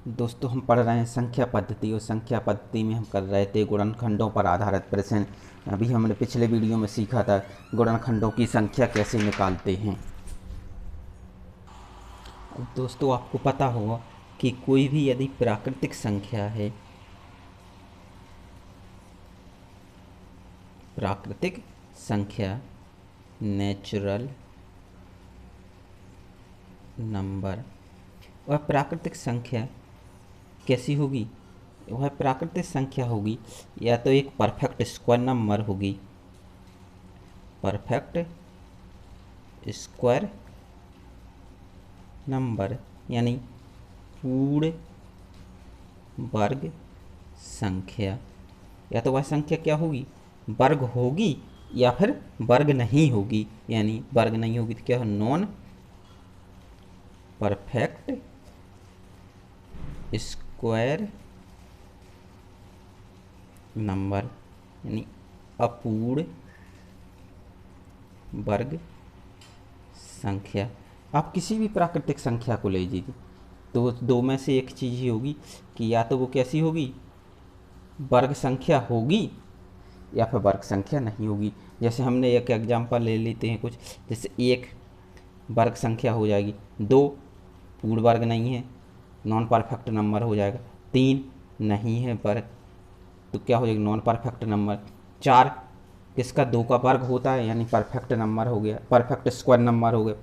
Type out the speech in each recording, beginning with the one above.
दोस्तों हम पढ़ रहे हैं संख्या पद्धति और संख्या पद्धति में हम कर रहे थे गुणनखंडों पर आधारित प्रश्न। अभी हमने पिछले वीडियो में सीखा था गुणनखंडों की संख्या कैसे निकालते हैं। अब दोस्तों आपको पता होगा कि कोई भी यदि प्राकृतिक संख्या है, प्राकृतिक संख्या नेचुरल नंबर, वह प्राकृतिक संख्या कैसी होगी? वह प्राकृतिक संख्या होगी या तो एक परफेक्ट स्क्वायर नंबर होगी, परफेक्ट स्क्वायर नंबर यानी पूर्ण वर्ग संख्या, या तो वह संख्या क्या होगी? वर्ग होगी या फिर वर्ग नहीं होगी। यानी वर्ग नहीं होगी तो क्या हो? नॉन परफेक्ट स्क्वायर नंबर यानी अपूर्ण वर्ग संख्या। आप किसी भी प्राकृतिक संख्या को ले लीजिए तो दो में से एक चीज़ ही होगी कि या तो वो कैसी होगी? वर्ग संख्या होगी या फिर वर्ग संख्या नहीं होगी। जैसे हमने एक एग्जांपल ले लेते हैं कुछ, जैसे एक वर्ग संख्या हो जाएगी, दो पूर्ण वर्ग नहीं है, नॉन परफेक्ट नंबर हो जाएगा, तीन नहीं है वर्ग तो क्या हो जाएगा? Non perfect number. चार किसका? दो का वर्ग होता है यानी परफेक्ट नंबर हो गया, परफेक्ट स्क्वायर नंबर हो गया।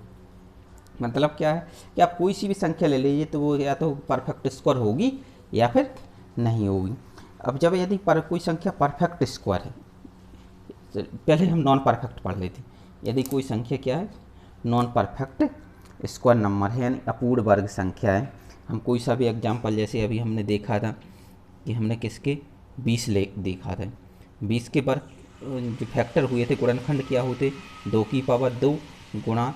मतलब क्या है कि आप कोई सी भी संख्या ले लीजिए तो वो या तो परफेक्ट स्क्वायर होगी या फिर नहीं होगी। अब जब यदि कोई संख्या परफेक्ट स्क्वायर है, पहले हम नॉन परफेक्ट पढ़ लेते हैं। यदि कोई संख्या क्या है? नॉन परफेक्ट स्क्वायर नंबर है यानी अपूर्ण वर्ग संख्या है। हम कोई सा भी एग्जाम्पल, जैसे अभी हमने देखा था कि हमने किसके 20 ले देखा था, 20 के वर्ग जो फैक्टर हुए थे गुणनखंड क्या होते? 2 की पावर 2 गुणा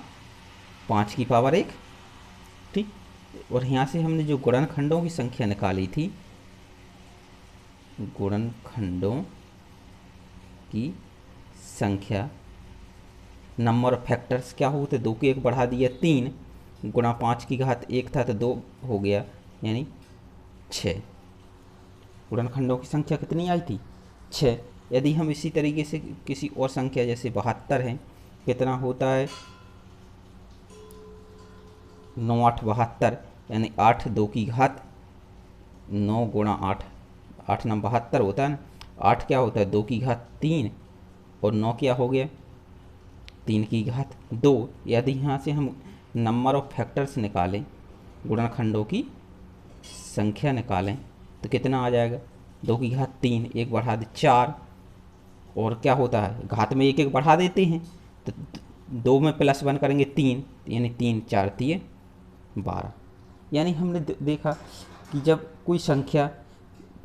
5 की पावर 1। ठीक, और यहाँ से हमने जो गुणनखंडों की संख्या निकाली थी, गुणनखंडों की संख्या नंबर ऑफ फैक्टर्स क्या होते? 2 के 1 बढ़ा दिया 3 गुणा 5 की घात 1 था तो 2 हो गया यानी 6। गुणनखंडों की संख्या कितनी आई थी? 6। यदि हम इसी तरीके से किसी और संख्या जैसे 72 है, कितना होता है? 9 8 72 यानी 8 2 की घात 9 गुणा 8, 8 9 72 होता है ना। 8 क्या होता है? 2 की घात 3 और 9 क्या हो गया? 3 की घात 2। यदि यहाँ से हम नंबर ऑफ फैक्टर्स निकालें, गुणनखंडों की संख्या निकालें तो कितना आ जाएगा? 2 की घात 3, एक बढ़ा दे 4, और क्या होता है? घात में एक एक बढ़ा देते हैं तो 2 में +1 करेंगे 3 यानी 3 4 3 12। यानी हमने देखा कि जब कोई संख्या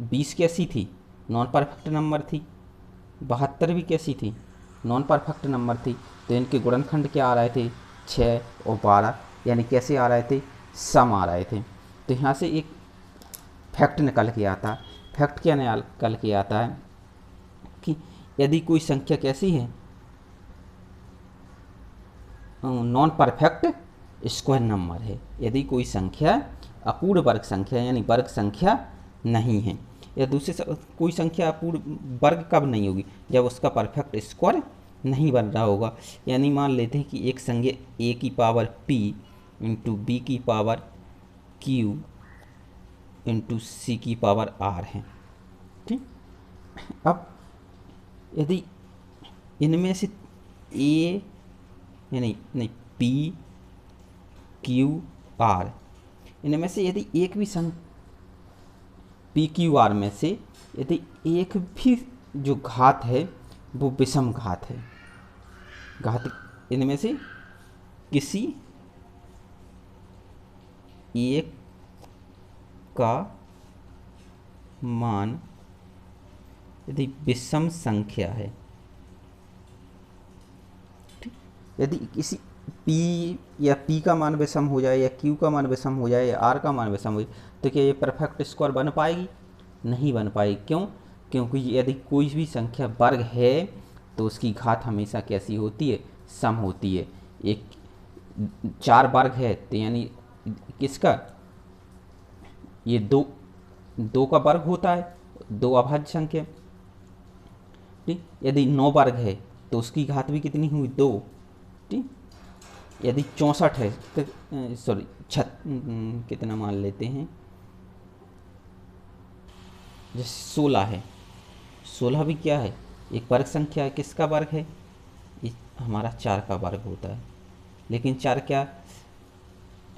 20 कैसी थी? नॉन परफेक्ट नंबर थी। 72 भी कैसी थी? नॉन परफेक्ट नंबर थी। तो इनके गुणनखंड क्या आ रहे थे? 6 और 12 यानी कैसे आ रहे थे? सम आ रहे थे। तो यहाँ से एक फैक्ट निकल के आता है। फैक्ट क्या निकल के आता है कि यदि कोई संख्या कैसी है? नॉन परफेक्ट स्क्वायर नंबर है। यदि कोई संख्या अपूर्ण वर्ग संख्या यानी वर्ग संख्या नहीं है, या दूसरे कोई संख्या अपूर्ण वर्ग कब नहीं होगी? जब उसका परफेक्ट स्क्वायर नहीं बन रहा होगा। यानी मान लेते हैं कि एक संख्या a की पावर p इंटू बी की पावर q इंटू सी की पावर r है। ठीक, अब यदि इनमें से a यानी नहीं p q r, इनमें से यदि एक भी पी क्यू आर में से यदि एक भी जो घात है वो विषम घात है, घात इनमें से किसी एक का मान यदि विषम संख्या है, यदि किसी P या P का मान विषम हो जाए या Q का मान विषम हो जाए या R का मान विषम हो जाए तो क्या ये परफेक्ट स्क्वायर बन पाएगी? नहीं बन पाएगी। क्यों? क्योंकि यदि कोई भी संख्या वर्ग है तो उसकी घात हमेशा कैसी होती है? सम होती है। एक 4 वर्ग है तो यानी किसका? ये दो, दो का वर्ग होता है, दो अभाज्य संख्या। ठीक, यदि 9 वर्ग है तो उसकी घात भी कितनी हुई, 2। ठीक, यदि 64 है तो सॉरी कितना मान लेते हैं, जैसे 16 है, 16 भी क्या है, एक वर्ग संख्या है। किसका वर्ग है, ये हमारा 4 का वर्ग होता है। लेकिन 4 क्या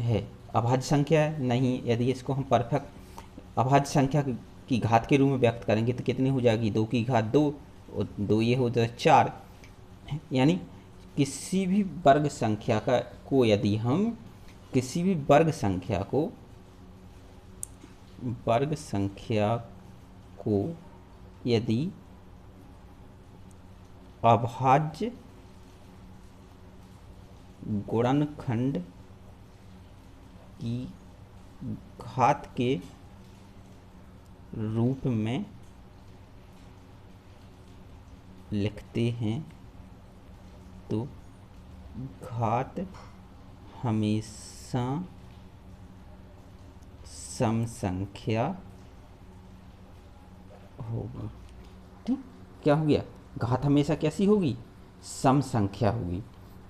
है, अभाज्य संख्या है नहीं। यदि इसको हम परफेक्ट अभाज्य संख्या की घात के रूप में व्यक्त करेंगे तो कितनी हो जाएगी, 2 की घात 2 और 2 ये हो जाए 4। यानी किसी भी वर्ग संख्या को यदि हम किसी भी वर्ग संख्या को यदि अभाज्य गुणनखंड की घात के रूप में लिखते हैं तो घात हमेशा सम संख्या होगी। ठीक, क्या हो गया, घात हमेशा कैसी होगी, सम संख्या होगी।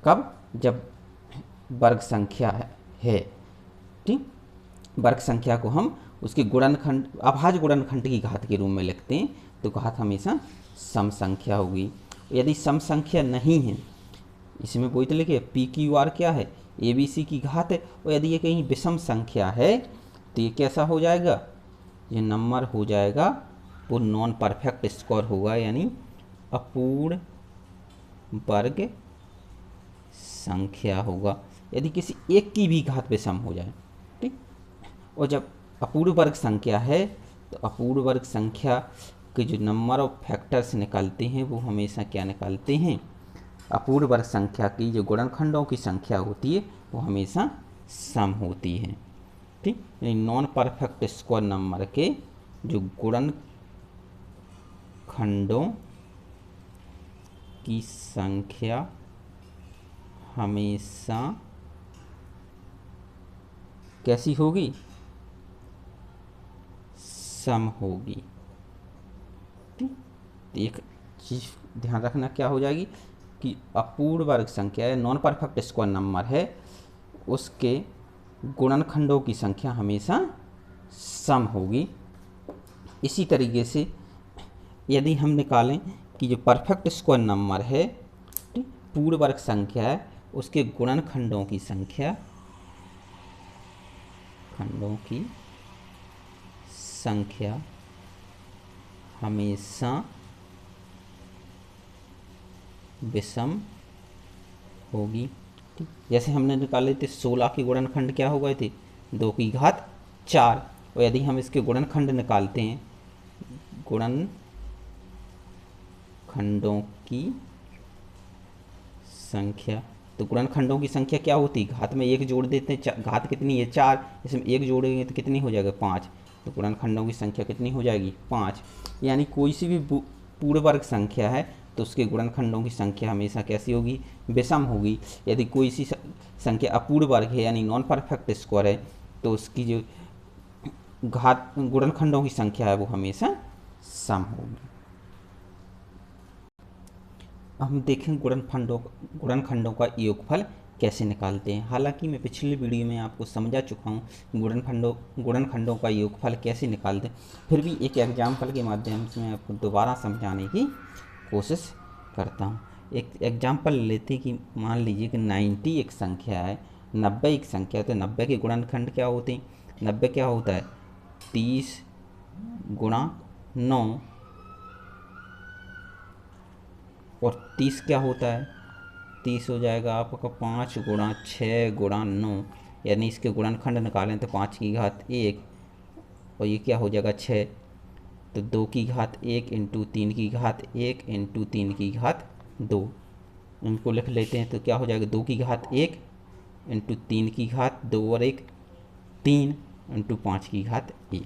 कब, जब वर्ग संख्या है। ठीक, वर्ग संख्या को हम उसके गुणनखंड अभाज्य गुणनखंड की घात के रूप में लिखते हैं तो घात हमेशा सम संख्या होगी। यदि सम संख्या नहीं है, इसमें वही तो लिखे पी क्यू आर क्या है, ए बी सी की घात है। और यदि ये कहीं विषम संख्या है तो ये कैसा हो जाएगा, ये नंबर हो जाएगा वो नॉन परफेक्ट स्क्वायर होगा, यानी अपूर्ण वर्ग संख्या होगा यदि किसी एक की भी घात विषम हो जाए। ठीक, और जब अपूर्ण वर्ग संख्या है तो अपूर्ण वर्ग संख्या के जो नंबर ऑफ फैक्टर्स निकालते हैं वो हमेशा क्या निकालते हैं, अपूर्ण वर्ग संख्या की जो गुणनखंडों की संख्या होती है वो हमेशा सम होती है। ठीक, यानी नॉन परफेक्ट स्क्वायर नंबर के जो गुणनखंडों की संख्या हमेशा कैसी होगी, सम होगी। ठीक, एक चीज ध्यान रखना क्या हो जाएगी कि अपूर्ण वर्ग संख्या है, नॉन परफेक्ट स्क्वायर नंबर है, उसके गुणनखंडों की संख्या हमेशा सम होगी। इसी तरीके से यदि हम निकालें कि जो परफेक्ट स्क्वायर नंबर है, ठीक, पूर्ण वर्ग संख्या है, उसके गुणनखंडों की संख्या हमेशा विषम होगी। ठीक, जैसे हमने निकाले थे 16 के गुणनखंड क्या हो गए थे, 2 की घात 4। और यदि हम इसके गुणनखंड निकालते हैं, गुणनखंडों की संख्या, तो गुणनखंडों की संख्या क्या होती, घात में एक जोड़ देते हैं, घात कितनी है 4, इसमें एक जोड़ेंगे तो कितनी हो जाएगा 5। तो गुणनखंडों की संख्या कितनी हो जाएगी 5। यानी कोई सी भी पूर्ण वर्ग संख्या है तो उसके गुणनखंडों की संख्या हमेशा कैसी होगी, विषम होगी। यदि कोई सी संख्या अपूर्ण वर्ग है यानी नॉन परफेक्ट स्क्वायर है तो उसकी जो घात गुणनखंडों की संख्या है वो हमेशा सम होगी। हम देखें गुणनखंडों का योगफल कैसे निकालते हैं। हालांकि मैं पिछली वीडियो में आपको समझा चुका हूँ गुणनखंडों का योगफल कैसे निकालते हैं, फिर भी एक एग्जाम्पल के माध्यम से मैं आपको दोबारा समझाने की कोशिश करता हूँ। एक एग्जाम्पल लेते हैं कि मान लीजिए कि 90 एक संख्या है, 90 एक संख्या है, तो 90 के गुणनखंड क्या होते हैं, 90 क्या होता है 30 गुणा 9, और 30 क्या होता है, 30 हो जाएगा आपका 5 गुणा 6 गुणा 9, यानी इसके गुणनखंड निकालें तो 5 की घात 1, और ये क्या हो जाएगा 6, तो 2 की घात 1 इंटू 3 की घात 1 इंटू 3 की घात 2। इनको लिख लेते हैं तो क्या हो जाएगा 2 की घात 1 इंटू 3 की घात 2 और 1 3 इंटू 5 की घात 1।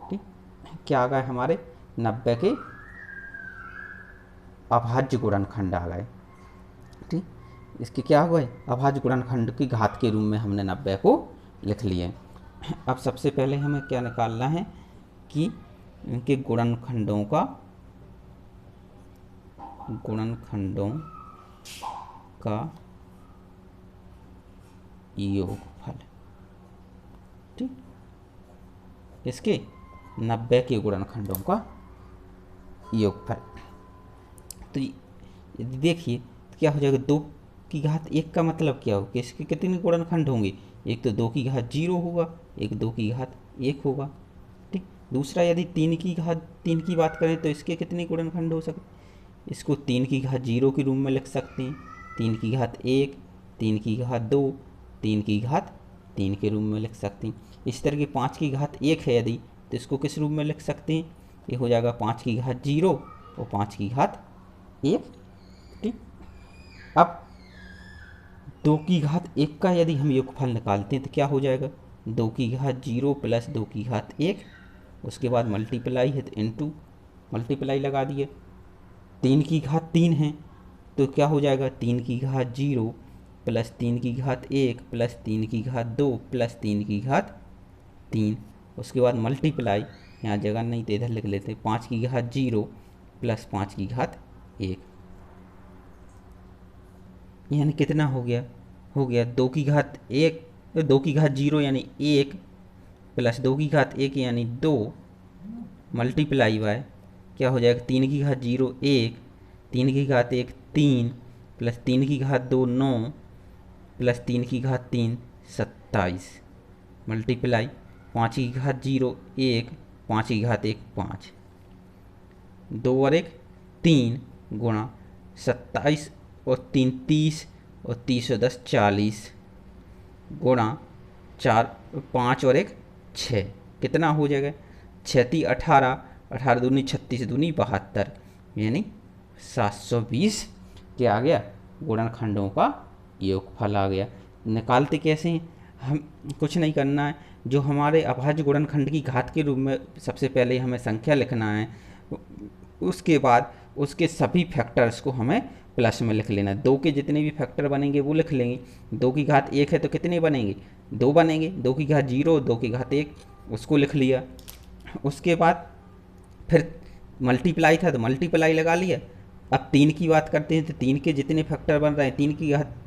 ठीक, क्या आ गए हमारे 90 के अभाज्य गुणनखंड आ गए। ठीक, इसके क्या हो गए अभाज्य गुणनखंड की घात के रूप में हमने 90 को लिख लिए। अब सबसे पहले हमें क्या निकालना है कि इनके गुणनखंडों का योगफल। ठीक, इसके 90 के गुणनखंडों का योगफल। तो यदि देखिए तो क्या हो जाएगा, 2 की घात 1 का मतलब क्या हो कि इसके कितने गुणनखंड होंगे, एक तो 2 की घात 0 होगा, एक 2 की घात 1 होगा। ठीक, दूसरा यदि 3 की बात करें तो इसके कितने गुणनखंड हो सकते, इसको 3 की घात 0 के रूप में लिख सकते हैं, 3 की घात 1, 3 की घात 2, 3 की घात 3 के रूप में लिख सकते हैं। इस तरह की 5 की घात 1 है यदि, तो इसको किस रूप में लिख सकते हैं, ये हो जाएगा 5 की घात 0 और 5 की घात 1। ठीक, अब 2 की घात 1 का यदि हम योगफल निकालते हैं तो क्या हो जाएगा, 2 की घात 0 प्लस 2 की घात 1, उसके बाद मल्टीप्लाई है तो इनटू मल्टीप्लाई लगा दिए। 3 की घात 3 है तो क्या हो जाएगा, 3 की घात 0 प्लस 3 की घात 1 प्लस 3 की घात 2 प्लस 3 की घात 3, उसके बाद मल्टीप्लाई, यहाँ जगह नहीं तो इधर लिख लेते, 5 की घात 0 प्लस 5 की घात 1, यानी कितना हो गया, 2 की घात 1, 2 की घात 0 यानी 1 प्लस 2 की घात 1 यानी 2 मल्टीप्लाई बाय क्या हो जाएगा, 3 की घात 0 1, 3 की घात 1 3 प्लस 3 की घात 2 9 प्लस 3 की घात 3 27 मल्टीप्लाई 5 की घात 0 1, 5 की घात 1 5, 2 और 1 3 गुणा 27 और 3 30 और 30 और 10 40 गुणा 4 5 और 1 6, कितना हो जाएगा, 6×3 = 18, 18×2 = 36, 2 = 72, यानी 720 क्या आ गया, गुणनखंडों का योगफल आ गया। निकालते कैसे हैं, हम कुछ नहीं करना है, जो हमारे अभाज्य गुणनखंड की घात के रूप में सबसे पहले हमें संख्या लिखना है, उसके बाद उसके सभी फैक्टर्स को हमें प्लस में लिख लेना। 2 के जितने भी फैक्टर बनेंगे वो लिख लेंगे। 2 की घात 1 है तो कितने बनेंगे, 2 बनेंगे। 2 की घात 0, 2 की घात 1 उसको लिख लिया। उसके बाद फिर मल्टीप्लाई था तो मल्टीप्लाई लगा लिया। अब 3 की बात करते हैं तो 3 के जितने फैक्टर बन रहे हैं,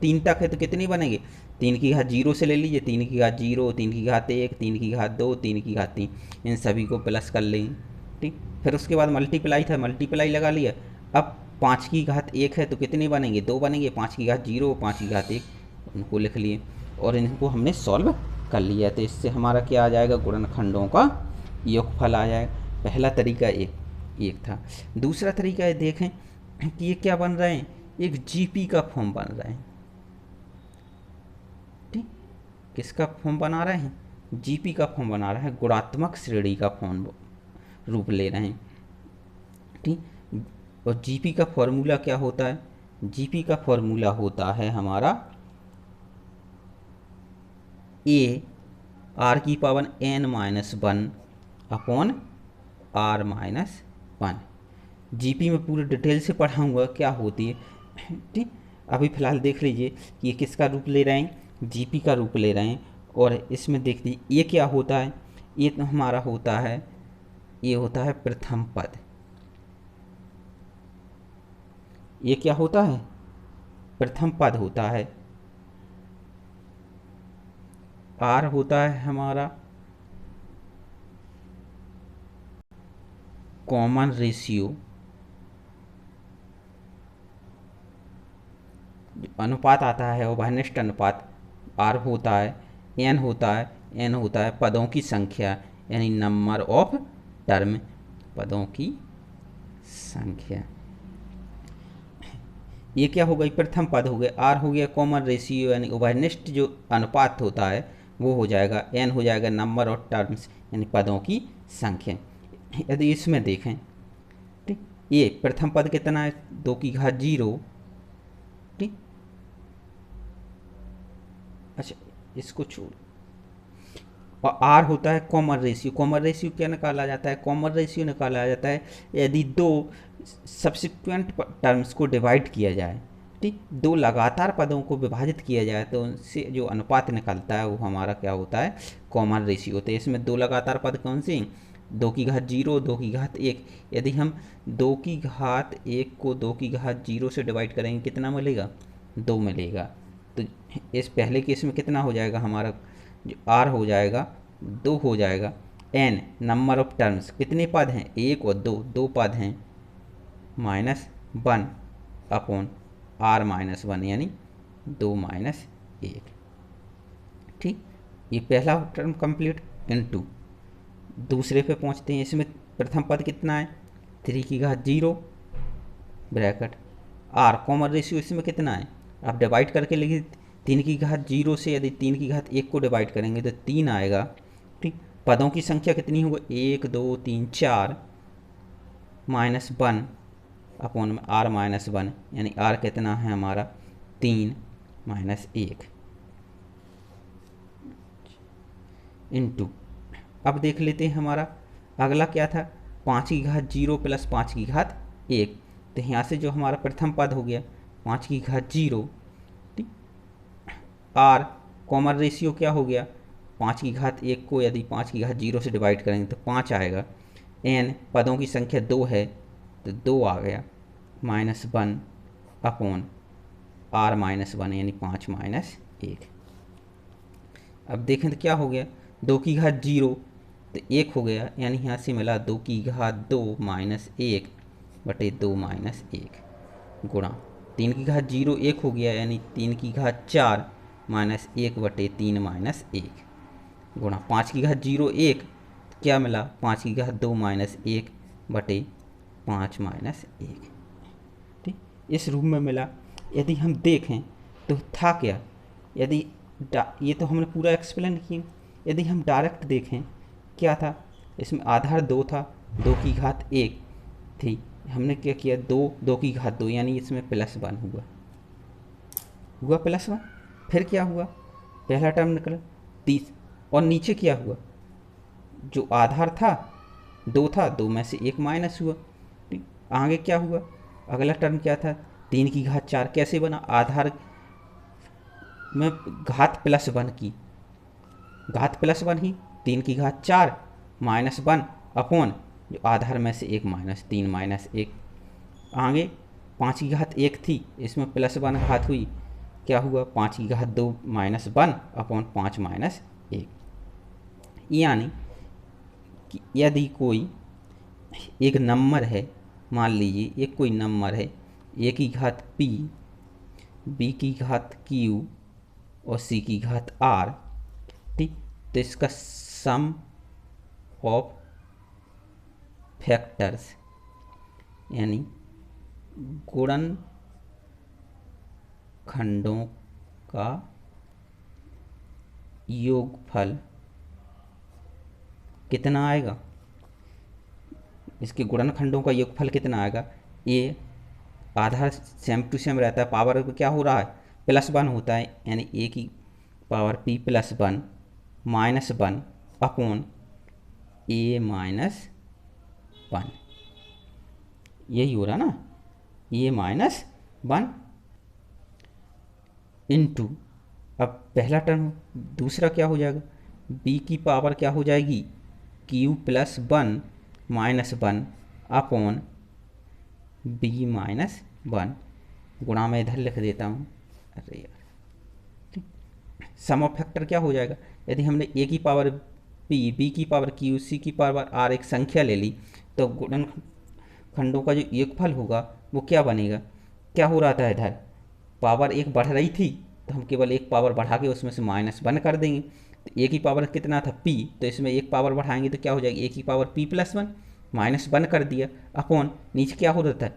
3 तक है तो कितने बनेंगे, 3 की घात 0 से ले लीजिए, 3 की घात 0, 3 की घात 1, 3 की घात 2, 3 की घात 3, इन सभी को प्लस कर लेंगे। ठीक, फिर उसके बाद मल्टीप्लाई था, मल्टीप्लाई लगा लिया। अब 5 की घात 1 है तो कितने बनेंगे, 2 बनेंगे। 5 की घात 0, 5 की घात 1 उनको लिख लिए और इनको हमने सॉल्व कर लिया। तो इससे हमारा क्या आ जाएगा, गुणनखंडों का योगफल आ जाएगा। पहला तरीका एक था। दूसरा तरीका है, देखें कि ये क्या बन रहे हैं, एक जीपी का फॉर्म बन रहे हैं। ठीक, किसका फॉर्म बना रहे हैं, जीपी का फॉर्म बना रहा है, गुणात्मक श्रेणी का फॉर्म रूप ले रहे हैं। ठीक, और जीपी का फॉर्मूला क्या होता है, जीपी का फॉर्मूला होता है हमारा a r⁻n−1/r−1। जीपी में पूरे डिटेल से पढ़ाऊँगा क्या होती है। ठीक, अभी फ़िलहाल देख लीजिए कि ये किसका रूप ले रहे हैं, जीपी का रूप ले रहे हैं। और इसमें देख लीजिए ये क्या होता है, ये तो हमारा होता है, ये होता है प्रथम पद। ये क्या होता है, प्रथम पद होता है। आर होता है हमारा कॉमन रेशियो, अनुपात आता है उभयनिष्ठ अनुपात, आर होता है। एन होता है पदों की संख्या, यानी नंबर ऑफ टर्म, पदों की संख्या। ये क्या हो गई, प्रथम पद हो गए। आर हो गया कॉमन रेशियो, यानी उभयनिष्ठ जो अनुपात होता है वो हो जाएगा। एन हो जाएगा नंबर ऑफ टर्म्स, यानी पदों की संख्या। यदि इसमें देखें, ठीक, ये प्रथम पद कितना है, 2 की घात 0। ठीक, अच्छा इसको छोड़, और आर होता है कॉमन रेशियो। कॉमन रेशियो क्या निकाला जाता है, कॉमन रेशियो निकाला जाता है यदि 2 सब्सिक्वेंट टर्म्स को डिवाइड किया जाए। ठीक, दो लगातार पदों को विभाजित किया जाए तो उनसे जो अनुपात निकलता है वो हमारा क्या होता है, कॉमन रेशियो होता है। इसमें दो लगातार पद कौन से, 2 की घात 0, 2 की घात 1। यदि हम 2 की घात 1 को 2 की घात 0 से डिवाइड करेंगे कितना मिलेगा, 2 मिलेगा। तो इस पहले केस में कितना हो जाएगा हमारा, जो r हो जाएगा 2 हो जाएगा। n नंबर ऑफ टर्म्स, कितने पद हैं, 1 और 2, 2 पद हैं, -1 अपॉन r-1 यानी 2 - 1। ठीक, ये पहला टर्म कंप्लीट। इनटू दूसरे पे पहुंचते हैं। इसमें प्रथम पद कितना है, 3 की घात 0 ब्रैकेट r, कॉमन रेशियो इसमें कितना है, आप डिवाइड करके लिखिए। 3 की घात 0 से यदि 3 की घात 1 को डिवाइड करेंगे तो 3 आएगा। ठीक, पदों की संख्या कितनी होगी, 1 2 3 4 -1 अपॉन r-1 यानी r कितना है हमारा, 3 - 1 इंटू। अब देख लेते हैं हमारा अगला क्या था, 5 की घात 0 प्लस 5 की घात 1। तो यहाँ से जो हमारा प्रथम पद हो गया 5 की घात 0, ठीक, r कॉमन रेशियो क्या हो गया, 5 की घात 1 को यदि 5 की घात 0 से डिवाइड करेंगे तो 5 आएगा। n पदों की संख्या 2 है तो 2 आ गया, -1 अपॉन r-1 यानी 5 - 1। अब देखें तो क्या हो गया, 2 की घात 0 तो 1 हो गया, यानी यहाँ से मिला 2 की घात 2 - 1 बटे 2 - 1 गुणा 3 की घात 0 1 हो गया, यानी 3 की घात 4 - 1 बटे 3 - 1 गुणा 5 की घात 0 1, क्या मिला, 5 की घात 2 - 1 बटे 5 - 1। ठीक, इस रूप में मिला। यदि हम देखें तो था क्या, यदि ये तो हमने पूरा एक्सप्लेन किया। यदि हम डायरेक्ट देखें क्या था, इसमें आधार 2 था, 2 की घात 1 थी, हमने क्या किया, 2 की घात 2 यानी इसमें +1 हुआ +1। फिर क्या हुआ, पहला टर्म निकला 30, और नीचे क्या हुआ, जो आधार था 2 था, 2 में से 1 माइनस हुआ। ठीक, आगे क्या हुआ, अगला टर्म क्या था, 3 की घात 4 कैसे बना, आधार में घात +1 की, घात +1 ही 3 की घात 4 -1 अपॉन जो आधार में से 1 माइनस 3 - 1। आगे 5 की घात 1 थी, इसमें +1 घात हुई, क्या हुआ, 5 की घात 2 -1 अपॉन 5 - 1। यानी कि यदि कोई एक नंबर है, मान लीजिए एक कोई नंबर है, a की घात p, b की घात q और c की घात r, ठीक, तो इसका सम ऑफ फैक्टर्स यानी गुणन खंडों का योगफल कितना आएगा, इसके गुणनखंडों का योगफल कितना आएगा। ये आधार सेम टू सेम रहता है, पावर क्या हो रहा है, +1 होता है, यानी a की पावर p +1 -1 अपॉन a -1, यही हो रहा ना, a -1 इंटू। अब पहला टर्म, दूसरा क्या हो जाएगा, b की पावर क्या हो जाएगी, q +1 -1 अपॉन b -1 गुणा में इधर लिख देता हूँ, अरे यार, ठीक, सम ऑफ फैक्टर क्या हो जाएगा, यदि हमने a की पावर p, b की पावर q, c की पावर r एक संख्या ले ली तो गुणन खंडों का जो योगफल होगा वो क्या बनेगा। क्या हो रहा था, इधर पावर 1 बढ़ रही थी तो हम केवल एक पावर बढ़ा के उसमें से -1 कर देंगे। तो a की पावर कितना था p, तो इसमें एक पावर बढ़ाएंगे तो क्या हो जाएगी, a की पावर p +1 -1 कर दिया अपॉन नीचे क्या हो रहा था,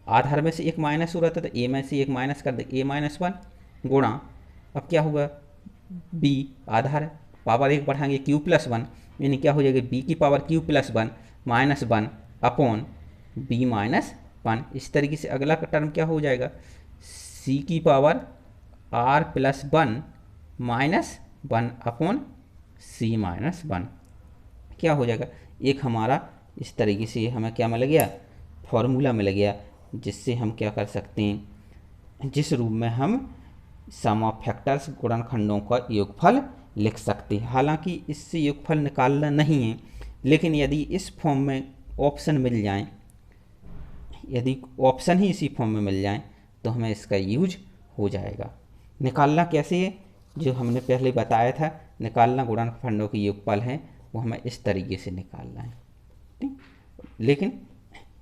आधार में से 1 माइनस हो रहा था तो a में से 1 माइनस कर दे, a -1 गुणा, अब क्या होगा, b आधार है, पावर 1 बढ़ाएंगे q +1 यानी क्या हो जाएगा, b की पावर q +1 -1 अपॉन b -1। इस तरीके से अगला का टर्म क्या हो जाएगा, c की पावर r +1 -1 अपॉन c -1। क्या हो जाएगा, एक हमारा इस तरीके से हमें क्या मिल गया, फॉर्मूला मिल गया, जिससे हम क्या कर सकते हैं, जिस रूप में हम सम ऑफ फैक्टर्स गुणनखंडों का योगफल लिख सकते हैं। हालांकि इससे योगफल निकालना नहीं है, लेकिन यदि इस फॉर्म में ऑप्शन मिल जाएं, यदि ऑप्शन ही इसी फॉर्म में मिल जाएं, तो हमें इसका यूज हो जाएगा। निकालना कैसे है, जो हमने पहले बताया था, निकालना गुणनखंडों की योगफल है, वो हमें इस तरीके से निकालना है। ठीक, लेकिन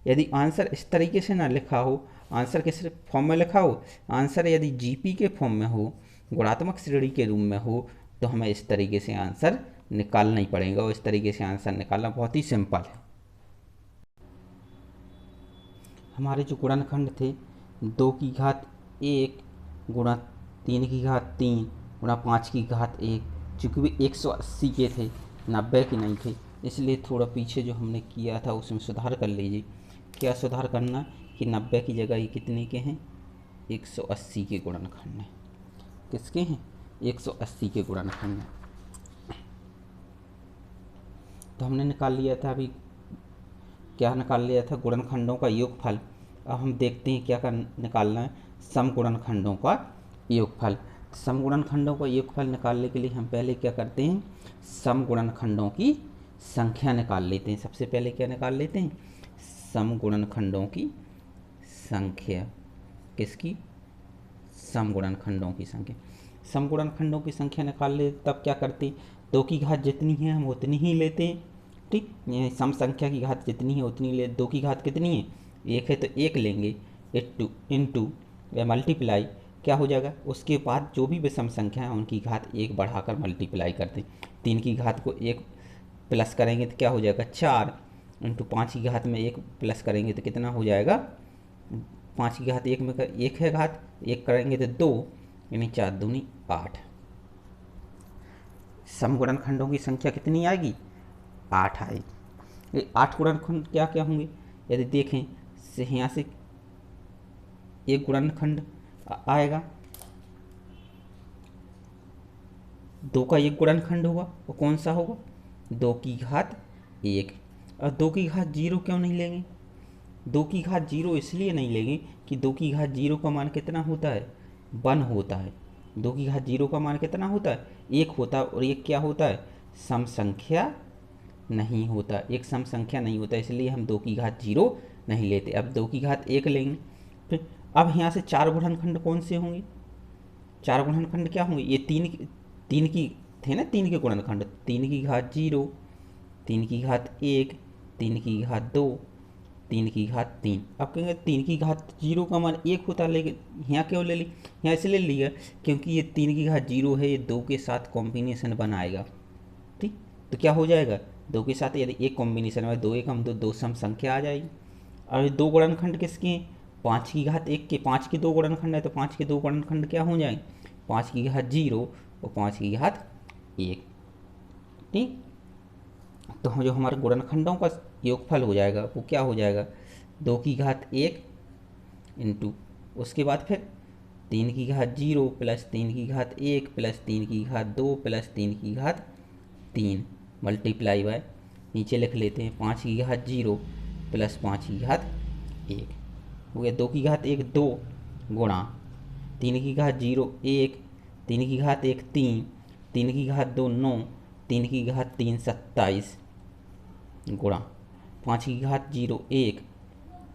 यदि आंसर इस तरीके से ना लिखा हो, आंसर किस फॉर्म में लिखा हो, आंसर यदि जीपी के फॉर्म में हो, गुणात्मक श्रेणी के रूप में हो, तो हमें इस तरीके से आंसर निकालना ही पड़ेगा। और इस तरीके से आंसर निकालना बहुत ही सिंपल है। हमारे जो गुणनखंड थे 2 की घात 1 गुणा 3 की घात 3 गुणा 5 की घात 1, चूँकि वे 180 के थे, 90 के नहीं थे, इसलिए थोड़ा पीछे जो हमने किया था उसमें सुधार कर लीजिए। क्या सुधार करना कि 90 की जगह ये कितने के हैं, 180 के गुणनखंड हैं। किसके हैं, 180 के गुणनखंड हैं। तो हमने निकाल लिया था, अभी क्या निकाल लिया था, गुणनखंडों का योगफल। अब हम देखते हैं क्या निकालना है, सम गुणनखंडों का योगफल। सम गुणनखंडों का योगफल निकालने के लिए हम पहले क्या करते हैं, सम गुणनखंडों की संख्या निकाल लेते हैं। सबसे पहले क्या निकाल लेते हैं, सम गुणनखंडों की संख्या। किसकी, सम गुणनखंडों की संख्या। सम गुणनखंडों की संख्या निकाल ले, तब क्या करते, 2 की घात जितनी है हम उतनी ही लेते हैं। ठीक, ये सम संख्या की घात जितनी है उतनी ले। 2 की घात कितनी है, 1 है तो 1 लेंगे, इंटू या मल्टीप्लाई क्या हो जाएगा, उसके बाद जो भी विषम संख्या है उनकी घात 1 बढ़ाकर मल्टीप्लाई करते हैं। 3 की घात को 1 प्लस करेंगे तो क्या हो जाएगा, 4, इंटू 5 की घात में 1 प्लस करेंगे तो कितना हो जाएगा, 5 की घात 1 में 1 है घात, 1 करेंगे तो 2, यानी 4 दूनी 8। सम गुणनखंडों की संख्या कितनी आएगी, 8 आएगी। ये 8 गुणनखंड क्या क्या होंगे, यदि देखें से यहाँ से एक गुणनखंड आएगा, 2 का एक गुणनखंड होगा, वो कौन सा होगा, 2 की घात 1। और 2 की घात 0 क्यों नहीं लेंगे, 2 की घात 0 इसलिए नहीं लेंगे कि 2 की घात 0 का मान कितना होता है, 1 होता है। 2 की घात 0 का मान कितना होता है, 1 होता है। और 1 क्या होता है, सम संख्या नहीं होता, एक सम संख्या नहीं होता, इसलिए हम 2 की घात 0 नहीं लेते। अब 2 की घात 1 लेंगे। फिर अब यहाँ से 4 गुणनखंड कौन से होंगे, 4 गुणनखंड क्या होंगे, ये 3 की थे ना, 3 के गुणनखंड, 3 की घात 0, 3 की घात 1, 3 की घात 2, 3 की घात 3। अब कहेंगे 3 की घात 0 का मान 1 होता, लेकिन यहाँ क्यों ले ली, यहाँ इसलिए लिया क्योंकि ये 3 की घात 0 है, ये 2 के साथ कॉम्बिनेशन बनाएगा। ठीक, तो क्या हो जाएगा, 2 के साथ यदि एक कॉम्बिनेशन में 2 1 हम 2 सम संख्या आ जाएगी। और 2 गुणनखंड किसके हैं, 5 की घात 1 के, 5 के 2 गुणनखंड है तो 5 के 2 गुणनखंड क्या हो जाएंगे, 5 की घात 0 और 5 की घात 1। ठीक, तो जो हमारे गुणनखंडों का योगफल हो जाएगा वो क्या हो जाएगा, 2 की घात 1 इंटू, उसके बाद फिर 3 की घात 0 प्लस 3 की घात 1 प्लस 3 की घात 2 प्लस 3 की घात 3 मल्टीप्लाई बाय, नीचे लिख लेते हैं 5 की घात 0 प्लस 5 की घात 1 हो गया। 2 की घात 1 2 गुणा 3 की घात 0 1, 3 की घात 1 3, 3 की घात 2 9, 3 की घात 3 27 गुणा 5 की घात 0 1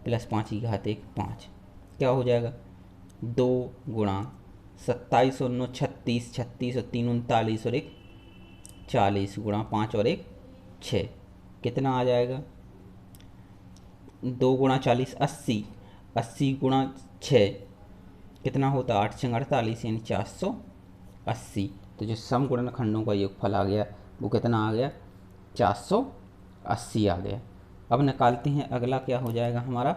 प्लस 5 की घात 1 5, क्या हो जाएगा, 2 गुणा 27 और 9 36, 36 और 3 39 और 1 40 गुणा 5 और 1 6, कितना आ जाएगा, 2 गुणा 40 80, 80 गुणा 6 कितना होता, 8 6 48 यानी 480। तो जो सम गुणनखंडों का योगफल आ गया वो कितना आ गया, 480 आ गया। अब निकालते हैं अगला, क्या हो जाएगा हमारा,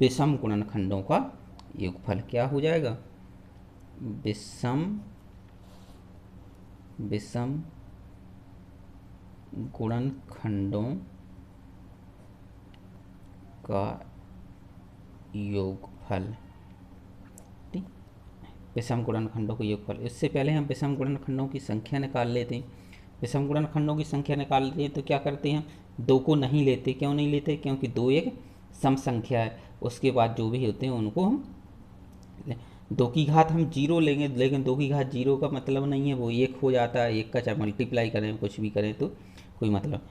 विषम गुणनखंडों का योगफल। क्या हो जाएगा, विषम गुणनखंडों का योगफल। ठीक, विषम गुणनखंडों का योगफल। इससे पहले हम विषम गुणनखंडों की संख्या निकाल लेते हैं। विषम गुणनखंडों की संख्या निकालते हैं तो क्या करते हैं, 2 को नहीं लेते। क्यों नहीं लेते, क्योंकि 2 एक सम संख्या है, उसके बाद जो भी होते हैं उनको हम दो की घात हम जीरो लेंगे, लेकिन दो की घात जीरो का मतलब नहीं है वो एक हो जाता है, एक का चाहे मल्टीप्लाई करें कुछ भी करें तो कोई मतलब।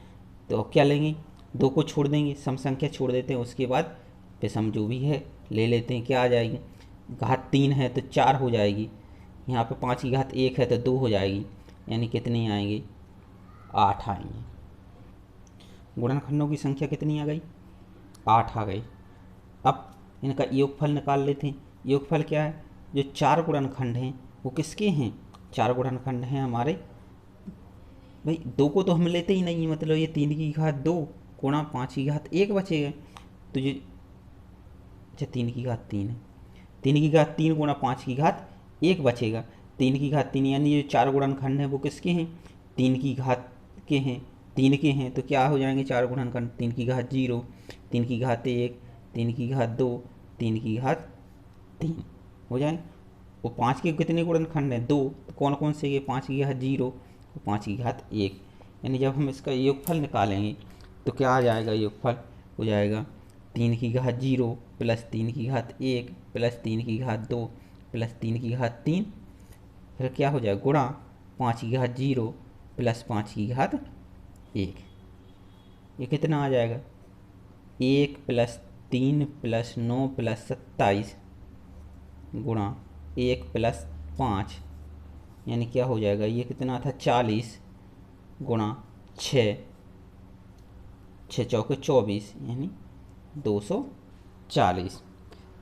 तो अब क्या लेंगे, दो को छोड़ देंगे, सम संख्या छोड़ देते हैं, उसके बाद विषम जो भी है ले लेते हैं। क्या आ जाएगी, घात 3 है तो 4 हो जाएगी, यहाँ पे 5 की घात 1 है तो 2 हो जाएगी, यानी कितनी आएंगे, 8 आएंगे। गुणनखंडों की संख्या कितनी आ गई, 8 आ गई। अब इनका योगफल निकाल लेते हैं। योगफल क्या है, जो चार गुणनखंड हैं वो किसके हैं, चार गुणनखंड हैं हमारे, भाई दो को तो हम लेते ही नहीं, मतलब ये 3 की घात 2 गुणा 5 की घात 1 बचेगा। तो ये अच्छा 3 की घात 3 है, 3 की घात 3 गुणा 5 की घात 1 बचेगा। 3 की घात 3 यानी जो चार गुणनखंड हैं वो किसके हैं, 3 की घात के हैं, 3 के हैं। तो क्या हो जाएंगे चार गुणनखंड, 3 की घात 0, 3 की घात 1, 3 की घात 2, 3 की घात 3 हो जाए। वो 5 के कितने गुणनखंड हैं, 2, तो कौन कौन से, ये 5 की घात 0, 5 की घात 1। यानी जब हम इसका योगफल निकालेंगे तो क्या आ जाएगा, योगफल हो जाएगा 3 की घात 0 प्लस 3 की घात 1 प्लस 3 की घात 2 प्लस 3 की घात 3, फिर क्या हो जाएगा गुणा 5 की घात 0 प्लस 5 की घात 1। ये कितना आ जाएगा, 1 प्लस 3 प्लस 9 प्लस 27 गुणा 1 प्लस 5, यानी क्या हो जाएगा, ये कितना था 40 गुणा 6, 6 चौके 24 यानी 240।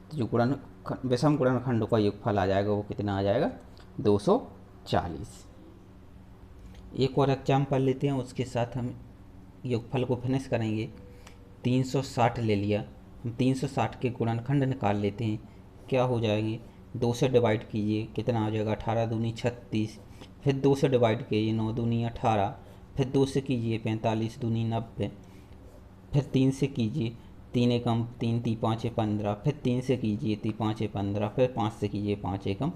तो जो विषम गुणनखंडों का योगफल आ जाएगा वो कितना आ जाएगा, 240। एक और एग्जाम्पल लेते हैं, उसके साथ हम योगफल को फिनिश करेंगे। 360 ले लिया, हम 360 के गुणनखंड निकाल लेते हैं। क्या हो जाएंगे, 2 से डिवाइड कीजिए, कितना आ जाएगा 18 दूनी 36, फिर 2 से डिवाइड कीजिए, 9 दूनी 18, फिर 2 से कीजिए 45 दूनी 90, फिर 3 से कीजिए, 3 एकम 3 ती 5 15, फिर 3 से कीजिए 3 5 15, फिर 5 से कीजिए 5 एकम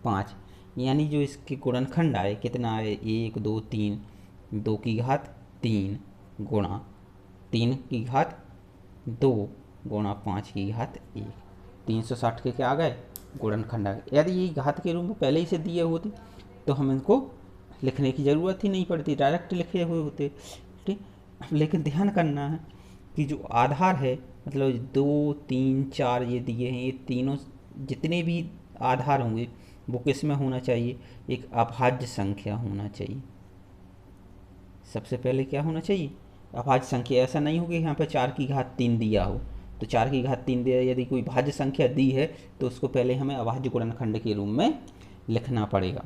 5। यानी जो इसके गुणनखंड आए कितना आए, 1 2 3, 2 की घात 3 गुणा 3 की घात 2 गुणा 5 की घात 1। 360 के क्या आ गए, गुणनखंड आ गए। यदि ये घात के रूप में पहले ही से दिए होते तो हम इनको लिखने की ज़रूरत ही नहीं पड़ती, डायरेक्ट लिखे हुए होते। ठीक, लेकिन ध्यान करना है कि जो आधार है, मतलब 2 3 4 ये दिए हैं, ये तीनों जितने भी आधार होंगे वो किस में होना चाहिए, एक अभाज्य संख्या होना चाहिए। सबसे पहले क्या होना चाहिए, अभाज्य संख्या। ऐसा नहीं हो कि यहाँ पे 4 की घात 3 दिया हो, तो 4 की घात 3 दिया, यदि कोई भाज्य संख्या दी है तो उसको पहले हमें अभाज्य गुणनखंड के रूप में लिखना पड़ेगा।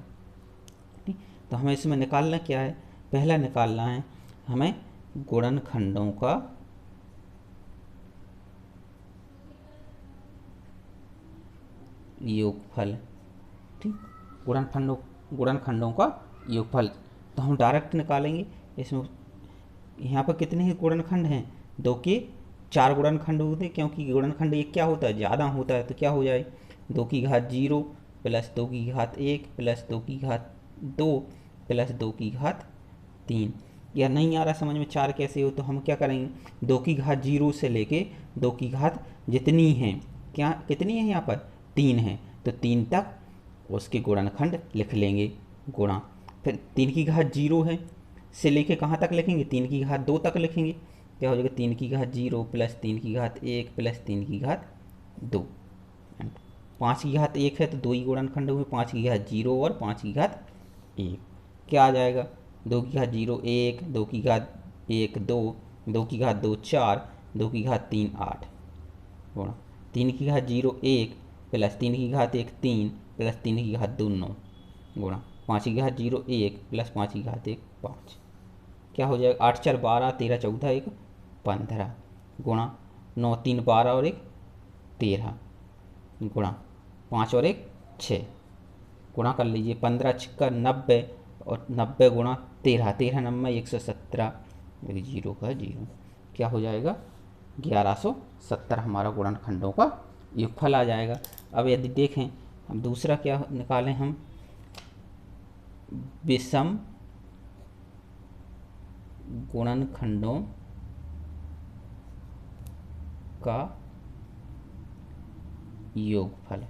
ठीक, तो हमें इसमें निकालना क्या है, पहला निकालना है हमें गुणनखंडों का योगफल। ठीक, गुणनखंडों का योगफल तो हम डायरेक्ट निकालेंगे। इसमें यहाँ पर कितने ही गुणनखंड हैं, 2 के 4 गुणनखंड होते हैं, क्योंकि गुणनखंड एक क्या होता है, ज़्यादा होता है। तो क्या हो जाए, 2 की घात 0 प्लस 2 की घात 1 प्लस 2 की घात 2 प्लस 2 की घात 3। या नहीं आ रहा समझ में 4 कैसे हो, तो हम क्या करेंगे, 2 की घात 0 से लेके 2 की घात जितनी है, क्या कितनी है यहाँ पर 3 है, तो 3 तक उसके गुणनखंड लिख लेंगे गुणा। फिर 3 की घात 0 है से लेके कहाँ तक लिखेंगे, 3 की घात 2 तक लिखेंगे। क्या हो जाएगा, 3 की घात 0 प्लस 3 की घात 1 प्लस 3 की घात 2। 5 की घात 1 है तो 2 ही गुणनखंड हुए, 5 की घात 0 और 5 की घात 1। क्या आ जाएगा, 2 की घात 0 1, 2 की घात 1 2, 2 की घात 2 4, 2 की घात 3 8 गुणा 3 की घात 0 1 प्लस 3 की घात 1 3 प्लस 3 की घात 2 9 गुणा 5 की घात 0 1 प्लस 5 की घात 1 5। क्या हो जाएगा, 8 4 12 13 14 1 15 गुणा 9 3 12 और 1 13 गुणा 5 और 1 6 गुणा कर लीजिए, 15 छक्का 90 और 90 गुणा 13, 13 नब्बे 117, 0 का 0। क्या हो जाएगा, 1170 हमारा गुणनखंडों का योगफल आ जाएगा। अब यदि देखें हम दूसरा क्या निकालें, हम विषम गुणनखंडों का योगफल।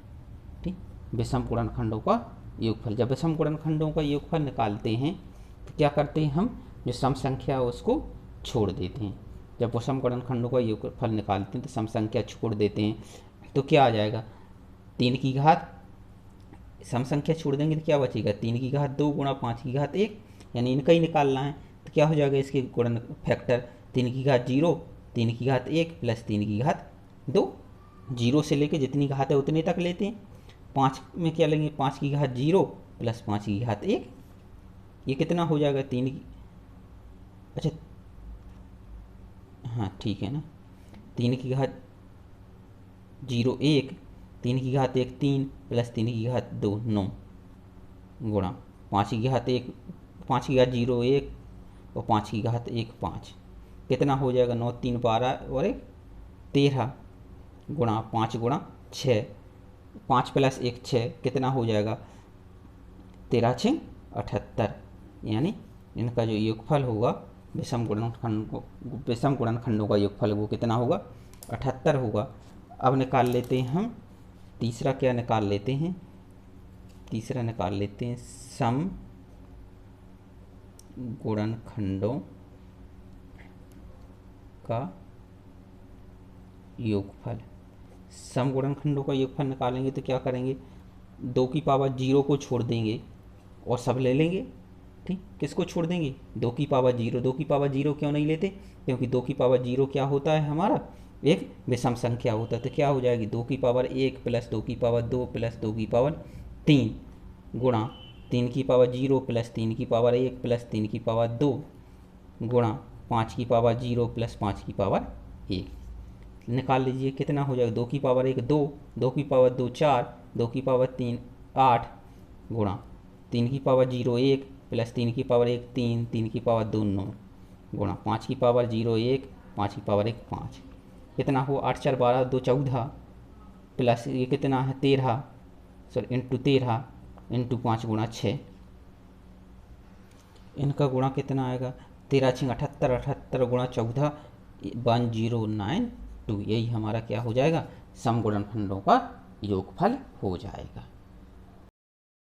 ठीक, विषम गुणनखंडों का योगफल। जब विषम गुणनखंडों का योगफल निकालते हैं तो क्या करते हैं, हम जो सम संख्या है उसको छोड़ देते हैं। जब विषम गुणनखंडों का योगफल निकालते हैं तो सम संख्या छोड़ देते हैं, तो क्या आ जाएगा, 3 की घात, सम संख्या छोड़ देंगे तो क्या बचेगा, 3 की घात 2 गुणा 5 की घात 1, यानी इनका ही निकालना है। तो क्या हो जाएगा इसके गुणन फैक्टर, 3 की घात 0, 3 की घात 1 प्लस 3 की घात 2। 0 से लेके जितनी घात है उतने तक लेते हैं। 5 में क्या लेंगे, 5 की घात 0 प्लस 5 की घात 1, ये कितना हो जाएगा, 3 की, अच्छा हाँ ठीक है ना, 3 की घात 0 1, 3 की घात 1 3 प्लस 3 की घात 2 9 गुणा 5 की घात 1, 5 की घात 0 1 और 5 की घात 1 5, कितना हो जाएगा, 9 3 12 और 1 13 गुणा 5 गुणा 6, 5 प्लस 1 6, कितना हो जाएगा, 13 6 78, यानी इनका जो योगफल होगा विषम गुणनखंडों का योगफल वो कितना होगा, 78 होगा। अब निकाल लेते हैं हम तीसरा, क्या निकाल लेते हैं, तीसरा निकाल लेते हैं सम गुणनखंडों का योगफल। सम गुणनखंडों का योगफल निकालेंगे तो क्या करेंगे, 2 की पावर 0 को छोड़ देंगे और सब ले लेंगे। ठीक, किसको छोड़ देंगे, 2 की पावर 0। 2 की पावर 0 क्यों नहीं लेते, क्योंकि 2 की पावर 0 क्या होता है, हमारा एक विषम संख्या होता है। तो क्या हो जाएगी, 2 की पावर 1 प्लस 2 की पावर 2 प्लस 2 की पावर 3 गुणा 3 की पावर 0 प्लस 3 की पावर 1 प्लस 3 की पावर 2 गुणा 5 की पावर 0 प्लस 5 की पावर 1। निकाल लीजिए कितना हो जाएगा, 2 की पावर 1 2, 2 की पावर 2 4, 2 की पावर 3 8 गुणा 3 की पावर 0 1 प्लस 3 की पावर 1 3, 3 की पावर 2 9 गुणा 5 की पावर 0 1, 5 की पावर 1 5, कितना हो, 8 4 12 2 14 प्लस ये कितना है 13, सॉरी इंटू 13 इंटू 5 गुणा 6, इनका गुणा कितना आएगा, 13 6 78, 78 गुणा 14 1092, यही हमारा क्या हो जाएगा, सम गुणनखंडों का योगफल हो जाएगा।